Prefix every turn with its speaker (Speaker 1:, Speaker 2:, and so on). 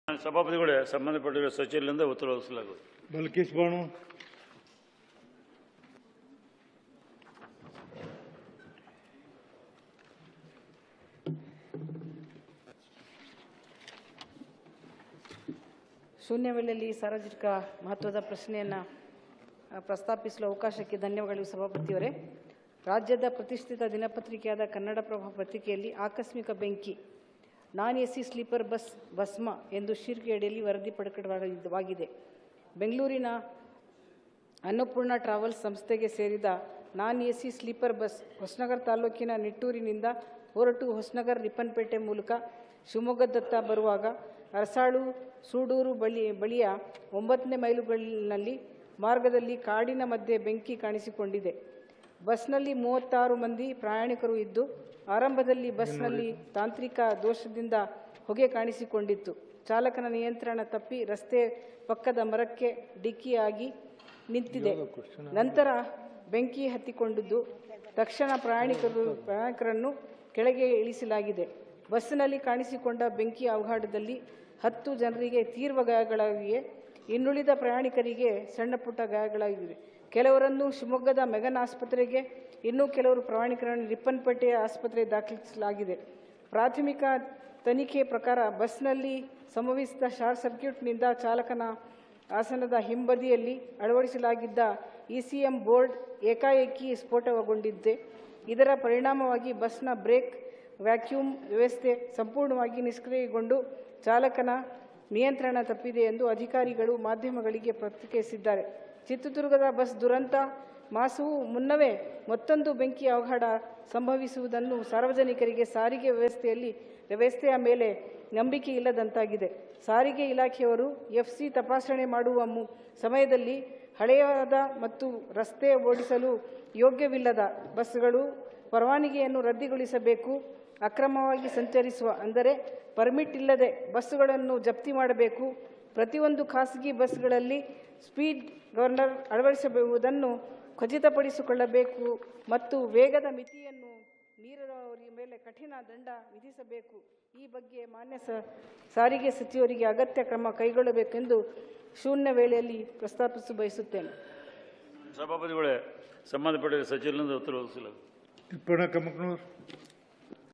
Speaker 1: ಸಭಾಪತಿಗಳೇ, ಸಂಬಂಧಪಟ್ಟ ಸಚಿವರಿಂದ ಉತ್ತರ ಒದಗಿಸಲಾಗುವುದು.
Speaker 2: ಬಲ್ಕೀಸ್ ಬಾನು.
Speaker 3: ಶೂನ್ಯ ವೇಳೆಯಲ್ಲಿ ಸಾರ್ವಜನಿಕ ಮಹತ್ವದ ಪ್ರಶ್ನೆಯನ್ನು ಪ್ರಸ್ತಾಪಿಸಲು ಅವಕಾಶಕ್ಕೆ ಧನ್ಯವಾದಗಳು ಸಭಾಪತಿಯವರೇ. ರಾಜ್ಯದ ಪ್ರತಿಷ್ಠಿತ ದಿನಪತ್ರಿಕೆಯಾದ ಕನ್ನಡಪ್ರಭ ಪತ್ರಿಕೆಯಲ್ಲಿ ಆಕಸ್ಮಿಕ ಬೆಂಕಿ, ನಾನ್ ಎಸಿ ಸ್ಲೀಪರ್ ಬಸ್ ಭಸ್ಮ ಎಂದು ಶೀರ್ಷಿಕೆಯಡಿಯಲ್ಲಿ ವರದಿ ಪ್ರಕಟವಾಗಿದೆ. ಬೆಂಗಳೂರಿನ ಅನ್ನಪೂರ್ಣ ಟ್ರಾವೆಲ್ಸ್ ಸಂಸ್ಥೆಗೆ ಸೇರಿದ ನಾನ್ ಎಸಿ ಸ್ಲೀಪರ್ ಬಸ್ ಹೊಸನಗರ ತಾಲೂಕಿನ ನಿಟ್ಟೂರಿನಿಂದ ಹೊರಟು ಹೊಸನಗರ ರಿಪ್ಪನ್ಪೇಟೆ ಮೂಲಕ ಶಿವಮೊಗ್ಗದತ್ತ ಬರುವಾಗ ಅರಸಾಳು ಸೂಡೂರು ಬಳಿಯ 9ನೇ ಮೈಲುಗಲ್ಲಿನಲ್ಲಿ ಮಾರ್ಗದಲ್ಲಿ ಕಾಡಿನ ಮಧ್ಯೆ ಬೆಂಕಿ ಕಾಣಿಸಿಕೊಂಡಿದೆ. ಬಸ್ನಲ್ಲಿ 36 ಮಂದಿ ಪ್ರಯಾಣಿಕರು ಇದ್ದು, ಆರಂಭದಲ್ಲಿ ಬಸ್ನಲ್ಲಿ ತಾಂತ್ರಿಕ ದೋಷದಿಂದ ಹೊಗೆ ಕಾಣಿಸಿಕೊಂಡಿತ್ತು. ಚಾಲಕನ ನಿಯಂತ್ರಣ ತಪ್ಪಿ ರಸ್ತೆ ಪಕ್ಕದ ಮರಕ್ಕೆ ಡಿಕ್ಕಿಯಾಗಿ ನಿಂತಿದೆ. ನಂತರ ಬೆಂಕಿ ಹತ್ತಿಕೊಂಡಿದ್ದು, ತಕ್ಷಣ ಪ್ರಯಾಣಿಕರನ್ನು ಕೆಳಗೆ ಇಳಿಸಲಾಗಿದೆ. ಬಸ್ಸಿನಲ್ಲಿ ಕಾಣಿಸಿಕೊಂಡ ಬೆಂಕಿ ಅವಘಡದಲ್ಲಿ 10 ಜನರಿಗೆ ತೀವ್ರ ಗಾಯಗಳಾಗಿವೆ. ಇನ್ನುಳಿದ ಪ್ರಯಾಣಿಕರಿಗೆ ಸಣ್ಣ ಪುಟ್ಟ ಗಾಯಗಳಾಗಿವೆ. ಕೆಲವರನ್ನು ಶಿವಮೊಗ್ಗದ ಮೆಗನ್ ಆಸ್ಪತ್ರೆಗೆ, ಇನ್ನೂ ಕೆಲವರು ಪ್ರಯಾಣಿಕರನ್ನು ರಿಪ್ಪನ್ಪೇಟೆಯ ಆಸ್ಪತ್ರೆಗೆ ದಾಖಲಿಸಲಾಗಿದೆ. ಪ್ರಾಥಮಿಕ ತನಿಖೆ ಪ್ರಕಾರ ಬಸ್ನಲ್ಲಿ ಸಂಭವಿಸಿದ ಶಾರ್ಟ್ ಸರ್ಕ್ಯೂಟ್ನಿಂದ ಚಾಲಕನ ಆಸನದ ಹಿಂಬದಿಯಲ್ಲಿ ಅಳವಡಿಸಲಾಗಿದ್ದ ಇಸಿಎಂ ಬೋರ್ಡ್ ಏಕಾಏಕಿ ಸ್ಫೋಟಗೊಂಡಿದೆ. ಇದರ ಪರಿಣಾಮವಾಗಿ ಬಸ್ನ ಬ್ರೇಕ್ ವ್ಯಾಕ್ಯೂಮ್ ವ್ಯವಸ್ಥೆ ಸಂಪೂರ್ಣವಾಗಿ ನಿಷ್ಕ್ರಿಯಗೊಂಡು ಚಾಲಕನ ನಿಯಂತ್ರಣ ತಪ್ಪಿದೆ ಎಂದು ಅಧಿಕಾರಿಗಳು ಮಾಧ್ಯಮಗಳಿಗೆ ಪ್ರತಿಕ್ರಿಯಿಸಿದ್ದಾರೆ. ಚಿತ್ರದುರ್ಗದ ಬಸ್ ದುರಂತ ಮಾಸವು ಮುನ್ನವೇ ಮತ್ತೊಂದು ಬೆಂಕಿ ಅವಘಡ ಸಂಭವಿಸುವುದನ್ನು ಸಾರ್ವಜನಿಕರಿಗೆ ಸಾರಿಗೆ ವ್ಯವಸ್ಥೆಯ ಮೇಲೆ ನಂಬಿಕೆ ಇಲ್ಲದಂತಾಗಿದೆ. ಸಾರಿಗೆ ಇಲಾಖೆಯವರು ಎಫ್ಸಿ ತಪಾಸಣೆ ಮಾಡುವ ಸಮಯದಲ್ಲಿ ಹಳೆಯದಾದ ಮತ್ತು ರಸ್ತೆ ಓಡಿಸಲು ಯೋಗ್ಯವಿಲ್ಲದ ಬಸ್ಗಳು ಪರವಾನಗಿಯನ್ನು ರದ್ದುಗೊಳಿಸಬೇಕು. ಅಕ್ರಮವಾಗಿ ಸಂಚರಿಸುವ, ಅಂದರೆ ಪರ್ಮಿಟ್ ಇಲ್ಲದೆ ಬಸ್ಸುಗಳನ್ನು ಜಪ್ತಿ ಮಾಡಬೇಕು. ಪ್ರತಿಯೊಂದು ಖಾಸಗಿ ಬಸ್ಗಳಲ್ಲಿ ಸ್ಪೀಡ್ ಗವರ್ನರ್ ಅಳವಡಿಸಬಹುದನ್ನು ಖಚಿತಪಡಿಸಿಕೊಳ್ಳಬೇಕು ಮತ್ತು ವೇಗದ ಮಿತಿಯನ್ನು ಮೀರಿದವರ ಮೇಲೆ ಕಠಿಣ ದಂಡ ವಿಧಿಸಬೇಕು. ಈ ಬಗ್ಗೆ ಮಾನ್ಯ ಸಾರಿಗೆ ಸಚಿವರಿಗೆ ಅಗತ್ಯ ಕ್ರಮ ಕೈಗೊಳ್ಳಬೇಕೆಂದು ಶೂನ್ಯ ವೇಳೆಯಲ್ಲಿ ಪ್ರಸ್ತಾಪಿಸ ಬಯಸುತ್ತೇನೆ.
Speaker 1: ಸಭಾಪತಿಗಳೇ, ಸಂಬಂಧಪಟ್ಟ ಸಚಿವರಿಂದ ಉತ್ತರ ಒದಗಿಸಲಾಗುವುದು.
Speaker 2: ತಿಪ್ಪಣ್ಣ ಕಮಕ್ನೂರ್.